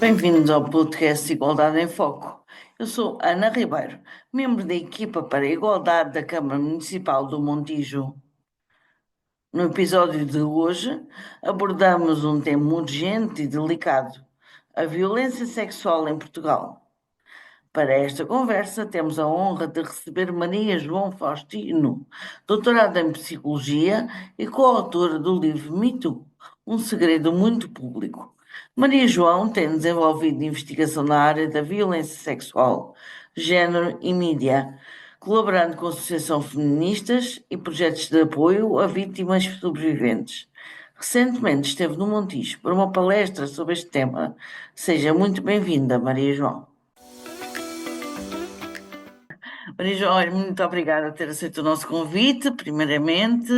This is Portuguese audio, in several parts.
Bem-vindos ao podcast Igualdade em Foco. Eu sou Ana Ribeiro, membro da equipa para a Igualdade da Câmara Municipal do Montijo. No episódio de hoje, abordamos um tema urgente e delicado: a violência sexual em Portugal. Para esta conversa, temos a honra de receber Maria João Faustino, doutorada em Psicologia e coautora do livro Me Too, um segredo muito público. Maria João tem desenvolvido investigação na área da violência sexual, género e mídia, colaborando com associações feministas e projetos de apoio a vítimas sobreviventes. Recentemente esteve no Montijo para uma palestra sobre este tema. Seja muito bem-vinda, Maria João. Maria João, olha, muito obrigada por ter aceito o nosso convite, primeiramente,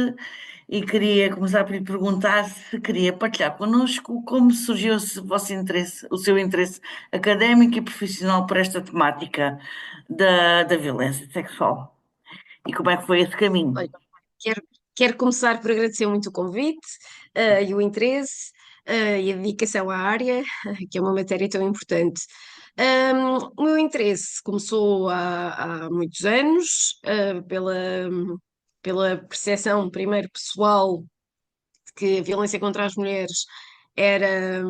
e queria começar por lhe perguntar se queria partilhar connosco como surgiu o seu interesse académico e profissional por esta temática da violência sexual e como é que foi esse caminho. Olha, quero, quero começar por agradecer muito o convite, e o interesse, e a dedicação à área, que é uma matéria tão importante. O meu interesse começou há muitos anos, pela percepção, primeiro pessoal, de que a violência contra as mulheres era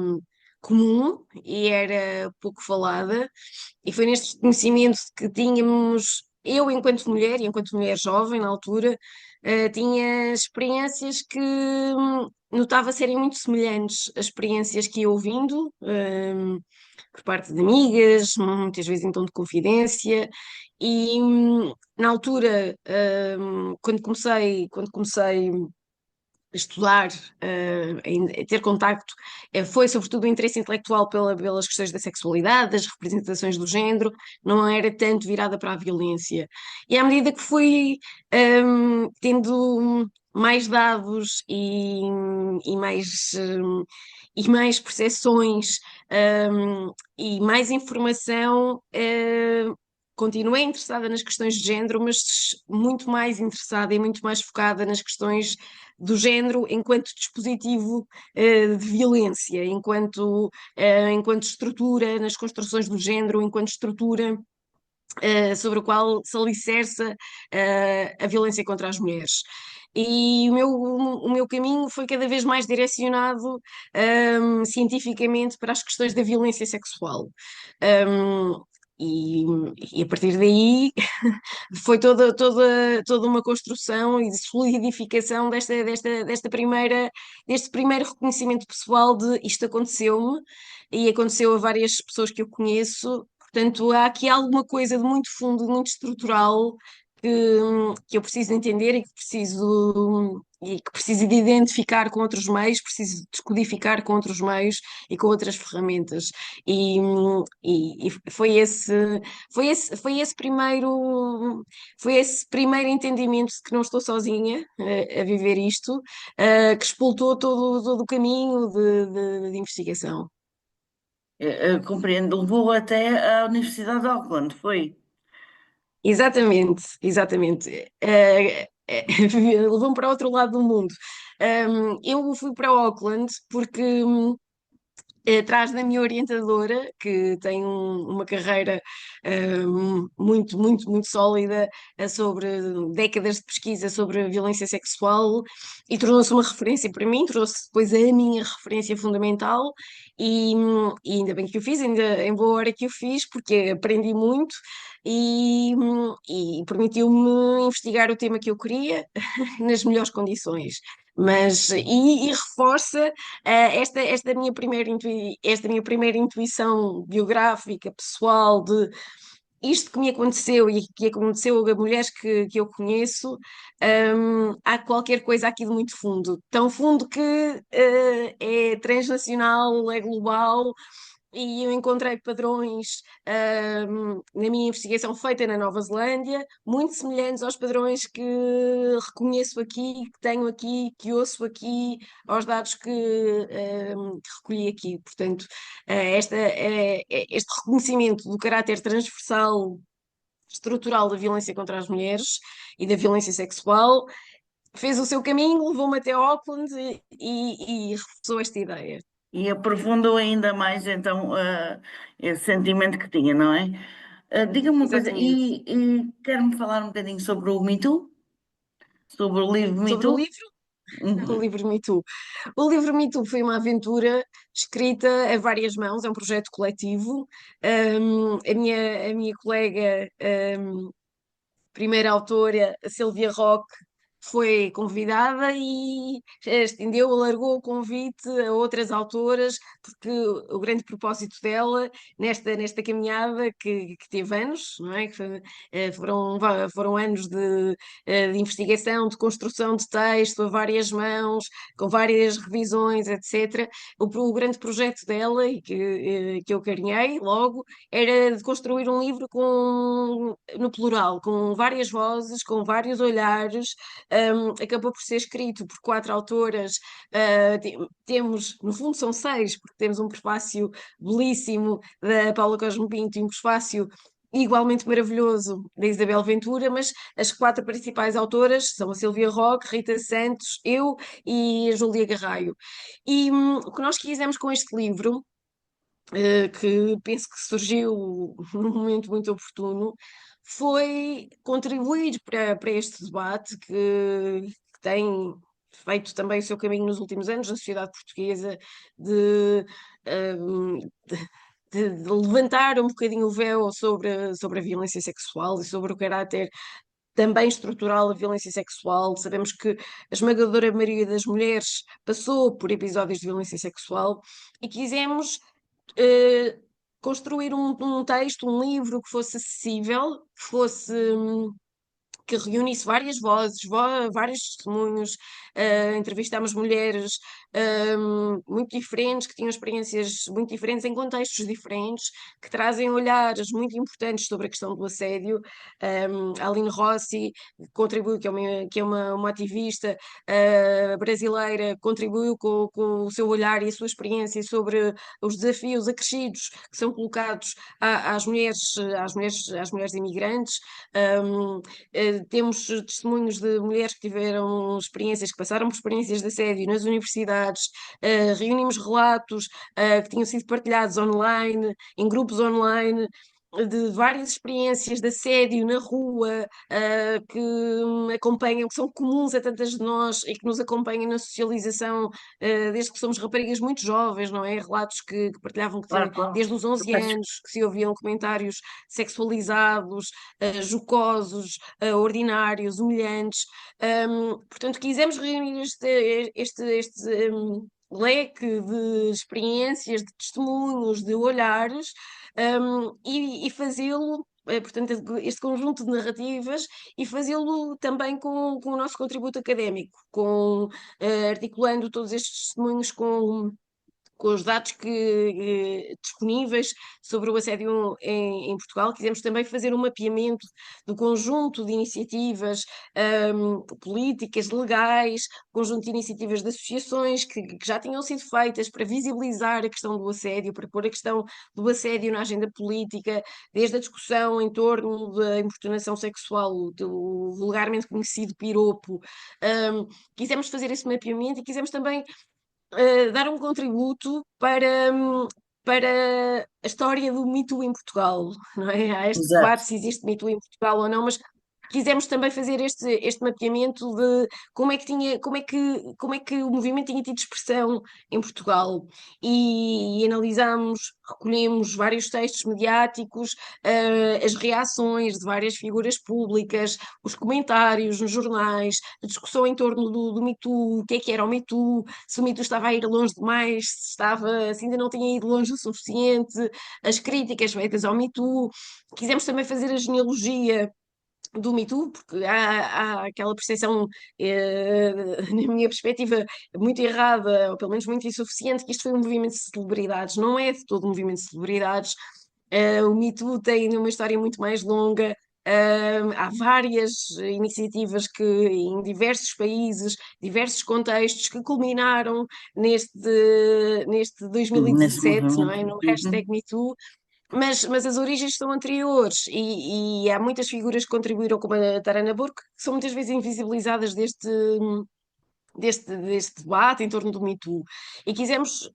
comum e era pouco falada, e foi neste reconhecimento que tínhamos, eu enquanto mulher e enquanto mulher jovem na altura, tinha experiências que notava serem muito semelhantes às experiências que ia ouvindo, por parte de amigas, muitas vezes em tom de confidência, e na altura, quando comecei estudar, a ter contacto, foi sobretudo o interesse intelectual pelas questões da sexualidade, das representações do género, não era tanto virada para a violência. E à medida que fui tendo mais dados e mais percepções, e mais informação, continuei interessada nas questões de género, mas muito mais interessada e muito mais focada nas questões do género enquanto dispositivo de violência, enquanto estrutura nas construções do género, enquanto estrutura sobre o qual se alicerça a violência contra as mulheres. E o meu caminho foi cada vez mais direcionado cientificamente para as questões da violência sexual. Um, e, e a partir daí foi toda uma construção e solidificação deste primeiro reconhecimento pessoal de isto aconteceu-me e aconteceu a várias pessoas que eu conheço. Portanto, há aqui alguma coisa de muito fundo, de muito estrutural que eu preciso entender e que preciso de identificar com outros meios, preciso descodificar com outros meios e com outras ferramentas. E foi esse primeiro entendimento de que não estou sozinha a viver isto, que explotou todo o caminho de investigação. Compreendo, levou até à Universidade de Auckland, foi? Exatamente, exatamente. Levou-me para outro lado do mundo. Eu fui para Auckland porque atrás da minha orientadora, que tem uma carreira muito, muito, muito sólida, sobre décadas de pesquisa sobre a violência sexual, e tornou-se uma referência para mim, trouxe depois a minha referência fundamental, e ainda bem que o fiz, ainda em boa hora que o fiz, porque aprendi muito. E permitiu-me investigar o tema que eu queria nas melhores condições. E reforça esta minha primeira intuição biográfica, pessoal, de isto que me aconteceu e que aconteceu a mulheres que eu conheço. Há qualquer coisa aqui de muito fundo, tão fundo que é transnacional, é global, e eu encontrei padrões, na minha investigação feita na Nova Zelândia, muito semelhantes aos padrões que reconheço aqui, que tenho aqui, que ouço aqui, aos dados que recolhi aqui. Portanto, este reconhecimento do caráter transversal, estrutural da violência contra as mulheres e da violência sexual fez o seu caminho, levou-me até Auckland e reforçou esta ideia. E aprofundou ainda mais então esse sentimento que tinha, não é? Diga-me uma coisa, Exatamente. e quer-me falar um bocadinho sobre o Me Too? Sobre o livro Me Sobre o Too? livro, o Uhum. livro Me Too. O livro Me Too foi uma aventura escrita a várias mãos, é um projeto coletivo. A minha colega, primeira autora, a Silvia Roque, foi convidada e estendeu, alargou o convite a outras autoras, porque o grande propósito dela nesta caminhada que teve anos, não é? Foram anos de investigação, de construção de texto a várias mãos, com várias revisões, etc. O grande projeto dela, e que eu acarinhei logo, era de construir um livro no plural, com várias vozes, com vários olhares. Acabou por ser escrito por quatro autoras. Temos, no fundo, são seis, porque temos um prefácio belíssimo da Paula Cosme Pinto e um prefácio igualmente maravilhoso da Isabel Ventura, mas as quatro principais autoras são a Silvia Roque, Rita Santos, eu e a Júlia Garraio. E o que nós quisemos com este livro, que penso que surgiu num momento muito oportuno, foi contribuir para este debate que tem feito também o seu caminho nos últimos anos na sociedade portuguesa, de, um, de levantar um bocadinho o véu sobre a violência sexual e sobre o caráter também estrutural da violência sexual. Sabemos que a esmagadora maioria das mulheres passou por episódios de violência sexual e quisemos eh, construir um texto, um livro que fosse acessível, que reunisse várias vozes, vários testemunhos. Entrevistámos mulheres muito diferentes, que tinham experiências muito diferentes, em contextos diferentes, que trazem olhares muito importantes sobre a questão do assédio. A Aline Rossi contribuiu, que é uma ativista brasileira, contribuiu com o seu olhar e a sua experiência sobre os desafios acrescidos que são colocados às mulheres imigrantes. Um, Temos testemunhos de mulheres que tiveram experiências, que passaram por experiências de assédio nas universidades. Reunimos relatos que tinham sido partilhados online, em grupos online, de várias experiências de assédio na rua, que acompanham, que são comuns a tantas de nós e que nos acompanham na socialização, desde que somos raparigas muito jovens, não é? Relatos que partilhavam Claro, claro. desde os 11 anos, que se ouviam comentários sexualizados, jocosos, ordinários, humilhantes. Portanto, quisemos reunir este leque de experiências, de testemunhos, de olhares, e fazê-lo. Portanto, este conjunto de narrativas e fazê-lo também com o nosso contributo académico, articulando todos estes testemunhos com os dados disponíveis sobre o assédio em Portugal. Quisemos também fazer um mapeamento do conjunto de iniciativas políticas, legais, conjunto de iniciativas de associações que já tinham sido feitas para visibilizar a questão do assédio, para pôr a questão do assédio na agenda política, desde a discussão em torno da importunação sexual, do vulgarmente conhecido piropo. Quisemos fazer esse mapeamento e quisemos também dar um contributo para a história do Me Too em Portugal, não é? Há este Exato. debate se existe Me Too em Portugal ou não, mas quisemos também fazer este mapeamento de como é que o movimento tinha tido expressão em Portugal e analisámos, recolhemos vários textos mediáticos, as reações de várias figuras públicas, os comentários nos jornais, a discussão em torno do Me Too, o que era o Me Too, se o Me Too estava a ir longe demais, se ainda não tinha ido longe o suficiente, as críticas feitas ao Me Too. Quisemos também fazer a genealogia do Me Too, porque há aquela percepção, na minha perspectiva, muito errada, ou pelo menos muito insuficiente, que isto foi um movimento de celebridades. Não é de todo um movimento de celebridades. O Me Too tem uma história muito mais longa. Há várias iniciativas que, em diversos países, diversos contextos, que culminaram neste Nesse 2017, não movimento. é? No hashtag Uhum. MeToo, mas as origens são anteriores e há muitas figuras que contribuíram, como a Tarana Burke, que são muitas vezes invisibilizadas deste debate em torno do Me Too. E quisemos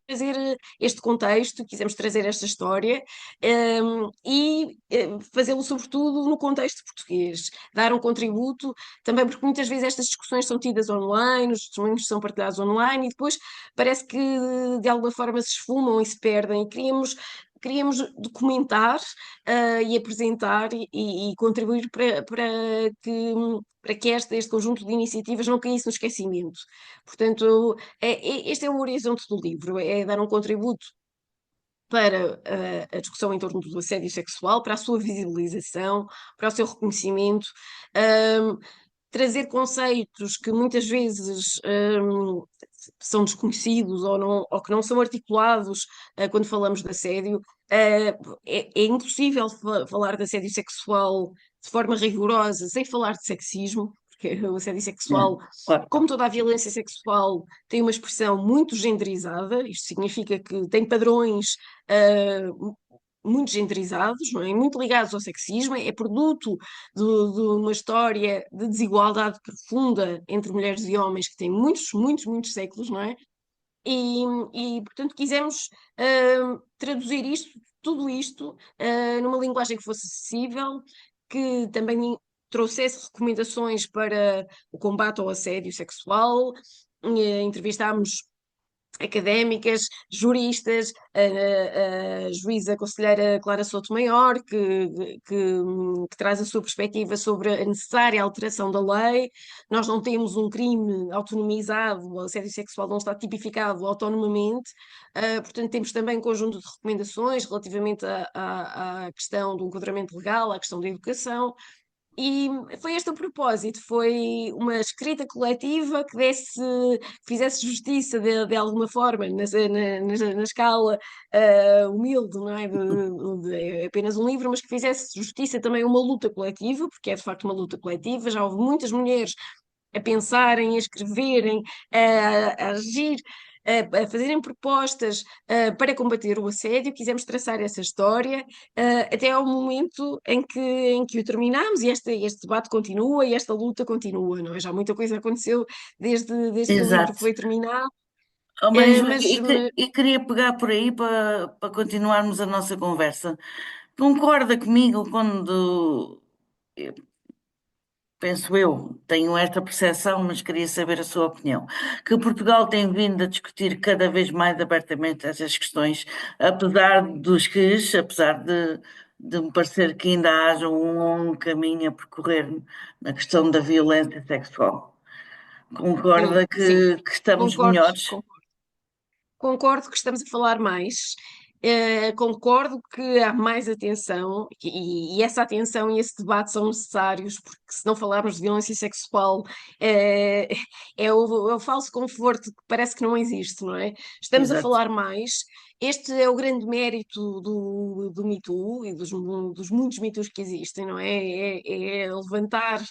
trazer este contexto, quisemos trazer esta história, fazê-lo sobretudo no contexto português, dar um contributo, também porque muitas vezes estas discussões são tidas online, os testemunhos são partilhados online e depois parece que de alguma forma se esfumam e se perdem. E queríamos documentar e apresentar e contribuir para que este conjunto de iniciativas não caísse no esquecimento. Portanto, este é o horizonte do livro, é dar um contributo para a discussão em torno do assédio sexual, para a sua visibilização, para o seu reconhecimento, um, trazer conceitos que muitas vezes são desconhecidos ou que não são articulados quando falamos de assédio. É impossível falar de assédio sexual de forma rigorosa sem falar de sexismo, porque o assédio É, sexual, claro. como toda a violência sexual, tem uma expressão muito genderizada. Isto significa que tem padrões muito genderizados, não é? Muito ligados ao sexismo, é produto de uma história de desigualdade profunda entre mulheres e homens que tem muitos, muitos, muitos séculos, não é? E, portanto, quisemos traduzir tudo isto, numa linguagem que fosse acessível, que também trouxesse recomendações para o combate ao assédio sexual. Entrevistámos académicas, juristas, a juíza conselheira Clara Souto Maior, que traz a sua perspectiva sobre a necessária alteração da lei. Nós não temos um crime autonomizado, o assédio sexual não está tipificado autonomamente, portanto, temos também um conjunto de recomendações relativamente à questão do enquadramento legal, à questão da educação. E foi este o propósito, foi uma escrita coletiva que fizesse justiça de alguma forma, na escala humilde, não é? De apenas um livro, mas que fizesse justiça também a uma luta coletiva, porque é de facto uma luta coletiva. Já houve muitas mulheres a pensarem, a escreverem, a agir, a fazerem propostas para combater o assédio. Quisemos traçar essa história até ao momento em que o terminamos e este debate continua e esta luta continua, não é? Já muita coisa aconteceu desde que o livro Exato. foi terminado, Oh, Maria João, mas e queria pegar por aí para continuarmos a nossa conversa. Concorda comigo quando, penso eu, tenho esta percepção, mas queria saber a sua opinião, que Portugal tem vindo a discutir cada vez mais abertamente estas questões, apesar dos ques, apesar de me parecer que ainda haja um longo caminho a percorrer na questão da violência sexual. Concorda sim, que estamos concordo, melhores? concordo que estamos a falar mais, concordo que há mais atenção e essa atenção e esse debate são necessários, porque se não falarmos de violência sexual, eh, é o falso conforto que parece que não existe, não é? Estamos a Exato. falar mais. Este é o grande mérito do Me Too e dos muitos Me Toos que existem, não é? É levantar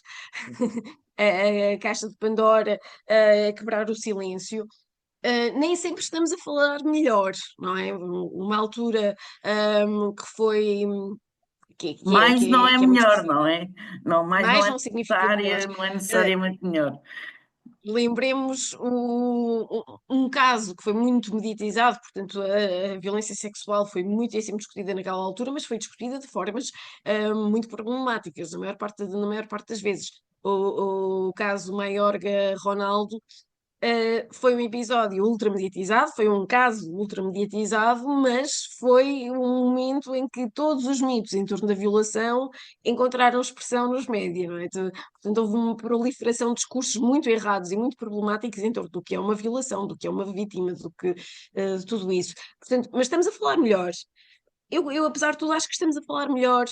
a caixa de Pandora, quebrar o silêncio. Nem sempre estamos a falar melhor, não é? Uma altura que foi Mais não é que é muito melhor, não é? Não, mais não mais é não significa melhor. necessária, não é Uh, necessariamente melhor. Lembremos um caso que foi muito mediatizado, portanto, a violência sexual foi muitíssimo discutida naquela altura, mas foi discutida de formas muito problemáticas, na maior parte das vezes. O caso Maiorga Ronaldo foi um episódio ultramediatizado, foi um caso ultramediatizado, mas foi um momento em que todos os mitos em torno da violação encontraram expressão nos médias, não é? Portanto, houve uma proliferação de discursos muito errados e muito problemáticos em torno do que é uma violação, do que é uma vítima, de tudo isso. Portanto, mas estamos a falar melhor. Apesar de tudo, acho que estamos a falar melhor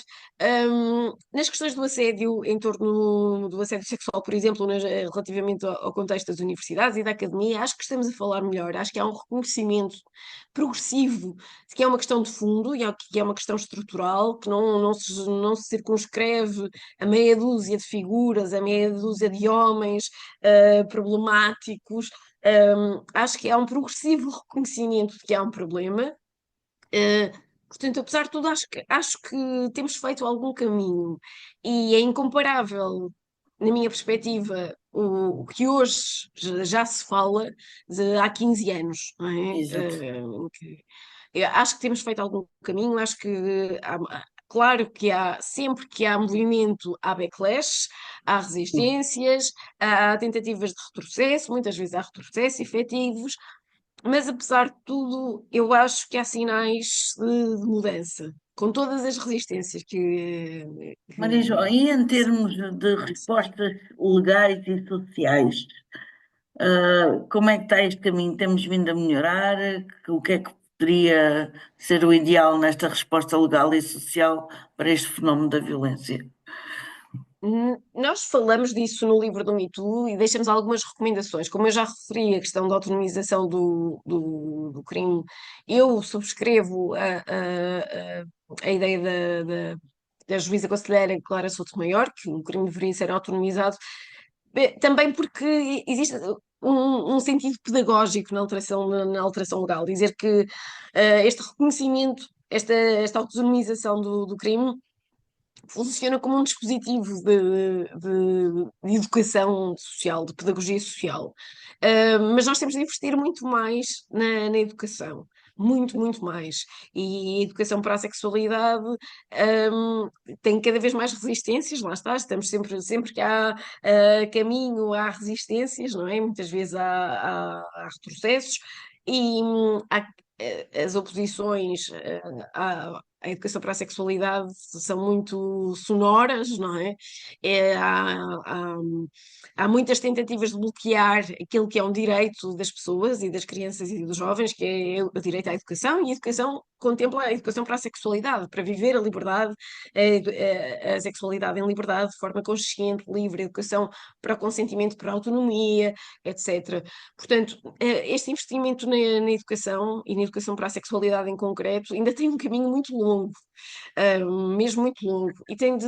nas questões do assédio, em torno do assédio sexual, por exemplo, relativamente ao contexto das universidades e da academia. Acho que estamos a falar melhor. Acho que há um reconhecimento progressivo de que é uma questão de fundo e que é uma questão estrutural, que não se circunscreve a meia dúzia de figuras, a meia dúzia de homens problemáticos. Acho que há um progressivo reconhecimento de que há um problema. Uh, Portanto, apesar de tudo, acho que temos feito algum caminho e é incomparável na minha perspectiva, o que hoje já se fala de há 15 anos, não é? Exato. Eu acho que temos feito algum caminho, acho que claro que sempre que há movimento, há backlash, há resistências, há tentativas de retrocesso, muitas vezes há retrocessos efetivos, mas apesar de tudo, eu acho que há sinais de mudança, com todas as resistências Maria João, que e em termos de respostas legais e sociais, como é que está este caminho? Temos vindo a melhorar? O que é que poderia ser o ideal nesta resposta legal e social para este fenómeno da violência? Nós falamos disso no livro do Me Too e deixamos algumas recomendações. Como eu já referi, a questão da autonomização do crime, eu subscrevo a ideia da juíza conselheira Clara Souto-Maior, que o crime deveria ser autonomizado, também porque existe um sentido pedagógico na alteração legal, dizer que este reconhecimento, esta autonomização do crime funciona como um dispositivo de educação social, de pedagogia social. Mas nós temos de investir muito mais na educação. Muito, muito mais. E a educação para a sexualidade, tem cada vez mais resistências, lá está, estamos sempre que há caminho, há resistências, não é? Muitas vezes há retrocessos e as oposições à educação para a sexualidade são muito sonoras, não é? É, há muitas tentativas de bloquear aquilo que é um direito das pessoas e das crianças e dos jovens, que é o direito à educação, e a educação contempla a educação para a sexualidade, para viver a liberdade, a sexualidade em liberdade, de forma consciente, livre, a educação para o consentimento, para a autonomia, etc. Portanto, este investimento na educação e na educação para a sexualidade em concreto ainda tem um caminho muito longo, mesmo muito longo, e tem de.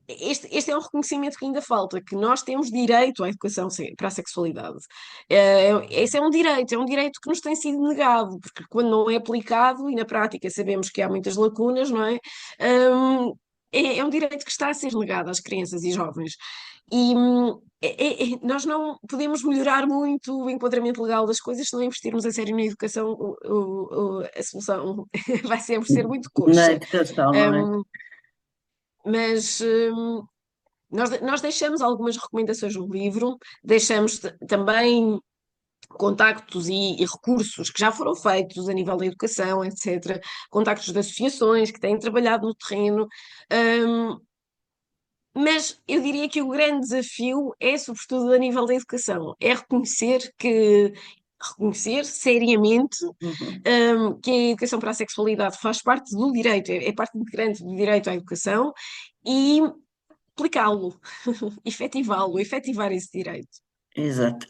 Este é um reconhecimento que ainda falta, que nós temos direito à educação para a sexualidade. Esse é um direito que nos tem sido negado, porque quando não é aplicado, e na prática sabemos que há muitas lacunas, não é? Um, é um direito que está a ser negado às crianças e jovens. E nós não podemos melhorar muito o enquadramento legal das coisas se não investirmos a sério na educação. A solução vai sempre ser muito Na coxa. educação, não é? Um, mas nós deixamos algumas recomendações no livro, deixamos também contactos e recursos que já foram feitos a nível da educação, etc., contactos de associações que têm trabalhado no terreno. Um, mas eu diria que o grande desafio é, sobretudo, a nível da educação, é reconhecer seriamente, Uhum. que a educação para a sexualidade faz parte do direito, é parte integrante do direito à educação e aplicá-lo, efetivá-lo, efetivar esse direito. Exato.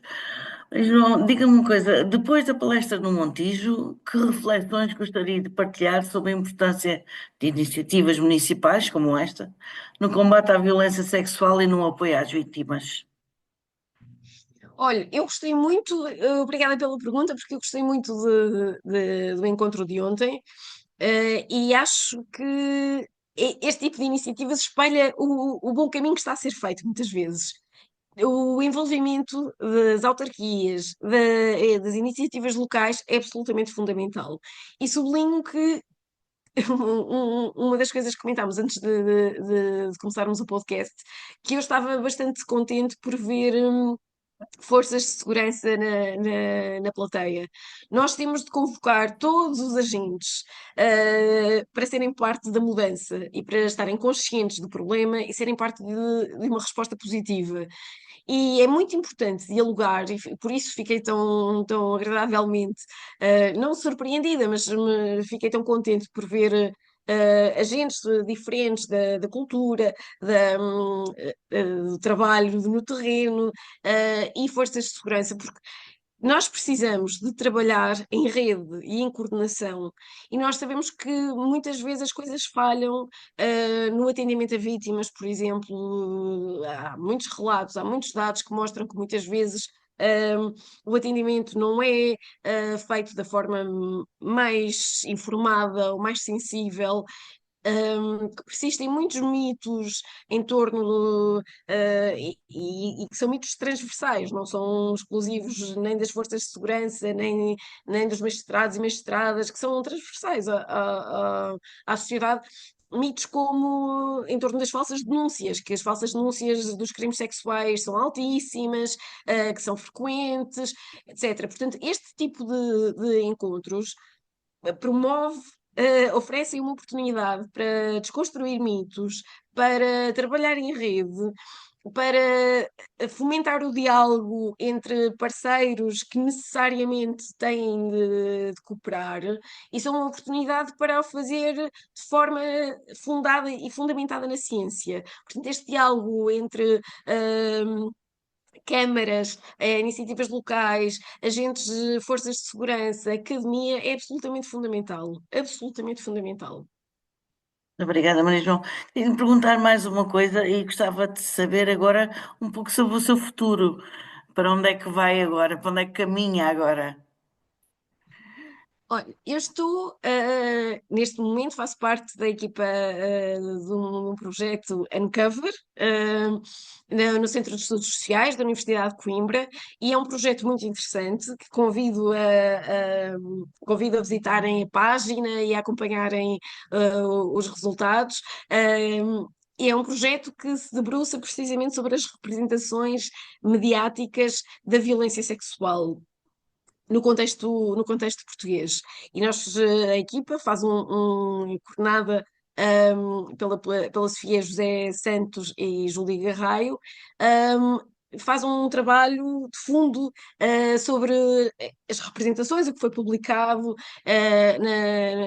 João, diga-me uma coisa, depois da palestra no Montijo, que reflexões gostaria de partilhar sobre a importância de iniciativas municipais como esta no combate à violência sexual e no apoio às vítimas? Olha, eu gostei muito, obrigada pela pergunta, porque eu gostei muito do encontro de ontem, e acho que este tipo de iniciativas espelha o bom caminho que está a ser feito muitas vezes. O envolvimento das autarquias, das iniciativas locais é absolutamente fundamental. E sublinho que uma das coisas que comentámos antes de começarmos o podcast, que eu estava bastante contente por ver. Forças de segurança na plateia. Nós temos de convocar todos os agentes, para serem parte da mudança e para estarem conscientes do problema e serem parte de uma resposta positiva. E é muito importante dialogar, e por isso fiquei tão agradavelmente, não surpreendida, mas fiquei tão contente por ver. Agentes diferentes da cultura, do trabalho no terreno, e forças de segurança, porque nós precisamos de trabalhar em rede e em coordenação, e nós sabemos que muitas vezes as coisas falham, no atendimento a vítimas, por exemplo. Há muitos relatos, há muitos dados que mostram que muitas vezes. O atendimento não é feito da forma mais informada ou mais sensível, que persistem muitos mitos em torno e que são mitos transversais, não são exclusivos nem das forças de segurança, nem dos magistrados e magistradas, que são transversais à sociedade. Mitos como em torno das falsas denúncias, que as falsas denúncias dos crimes sexuais são altíssimas, que são frequentes, etc. Portanto, este tipo de encontros promove, oferecem uma oportunidade para desconstruir mitos, para trabalhar em rede, para fomentar o diálogo entre parceiros que necessariamente têm de cooperar, e são uma oportunidade para o fazer de forma fundada e fundamentada na ciência. Portanto, este diálogo entre câmaras, iniciativas locais, agentes de forças de segurança, academia, é absolutamente fundamental. Absolutamente fundamental. Obrigada, Maria João. Queria lhe perguntar mais uma coisa e gostava de saber agora um pouco sobre o seu futuro. Para onde é que vai agora? Para onde é que caminha agora? Olha, eu estou, neste momento, faço parte da equipa, de um projeto Uncover, no Centro de Estudos Sociais da Universidade de Coimbra, e é um projeto muito interessante que convido a visitarem a página e a acompanharem, os resultados. E é um projeto que se debruça precisamente sobre as representações mediáticas da violência sexual no contexto português. E nós, a equipa faz coordenada pela Sofia José Santos e Júlia Garraio, um, faz um trabalho de fundo sobre as representações, o que foi publicado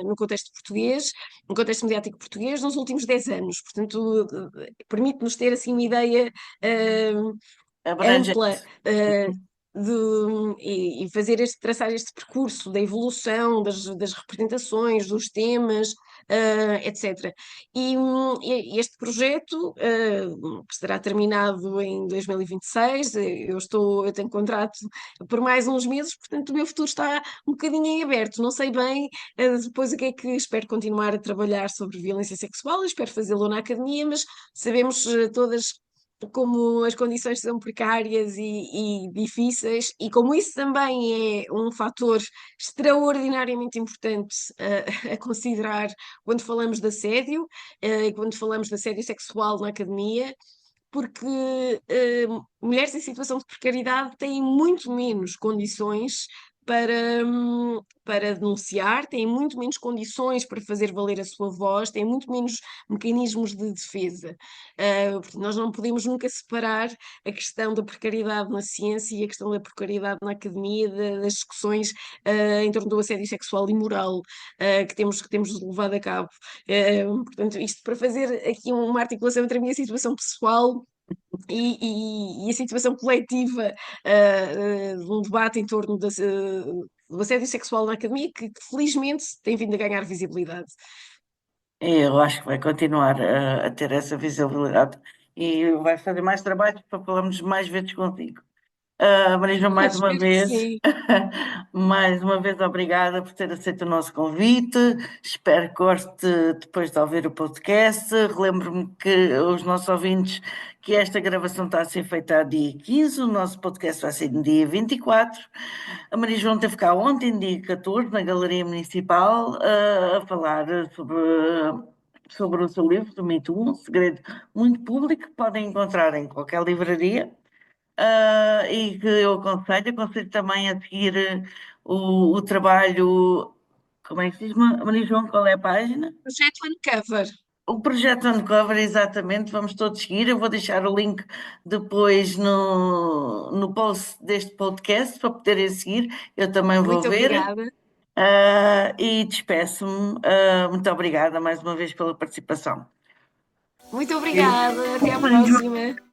no contexto português, no contexto mediático português, nos últimos 10 anos. Portanto, permite-nos ter assim uma ideia ampla Abrangente. e fazer traçar este percurso da evolução das representações, dos temas, etc. E este projeto, que será terminado em 2026, eu tenho contrato por mais uns meses, portanto o meu futuro está um bocadinho em aberto. Não sei bem, depois o que é que espero continuar a trabalhar sobre violência sexual, espero fazê-lo na academia, mas sabemos todas como as condições são precárias e difíceis, e como isso também é um fator extraordinariamente importante a considerar quando falamos de assédio, e quando falamos de assédio sexual na academia, porque mulheres em situação de precariedade têm muito menos condições para denunciar, têm muito menos condições para fazer valer a sua voz, têm muito menos mecanismos de defesa. Portanto, nós não podemos nunca separar a questão da precariedade na ciência e a questão da precariedade na academia das discussões em torno do assédio sexual e moral que temos levado a cabo. Portanto, isto para fazer aqui uma articulação entre a minha situação pessoal e a situação coletiva de um debate em torno do assédio sexual na academia que felizmente tem vindo a ganhar visibilidade. Eu acho que vai continuar a ter essa visibilidade e vai fazer mais trabalho para falarmos mais vezes contigo. Marisa, mais uma Espero que vez, sim. mais uma vez obrigada por ter aceito o nosso convite. Espero que goste depois de ouvir o podcast. Relembro-me que os nossos ouvintes que esta gravação está a ser feita a dia 15, o nosso podcast vai ser no dia 24. A Maria João teve cá ontem, dia 14, na Galeria Municipal, a falar sobre o seu livro, do Me Too, um segredo muito público, que podem encontrar em qualquer livraria. E que eu aconselho também a seguir o trabalho, como é que se diz, Maria João, qual é a página? Projeto Uncover. O projeto Uncover, exatamente, vamos todos seguir. Eu vou deixar o link depois no post deste podcast para poderem seguir. Eu também vou Muito ver. obrigada. E despeço-me. Muito obrigada mais uma vez pela participação. Muito Eu- obrigada. Até à próxima.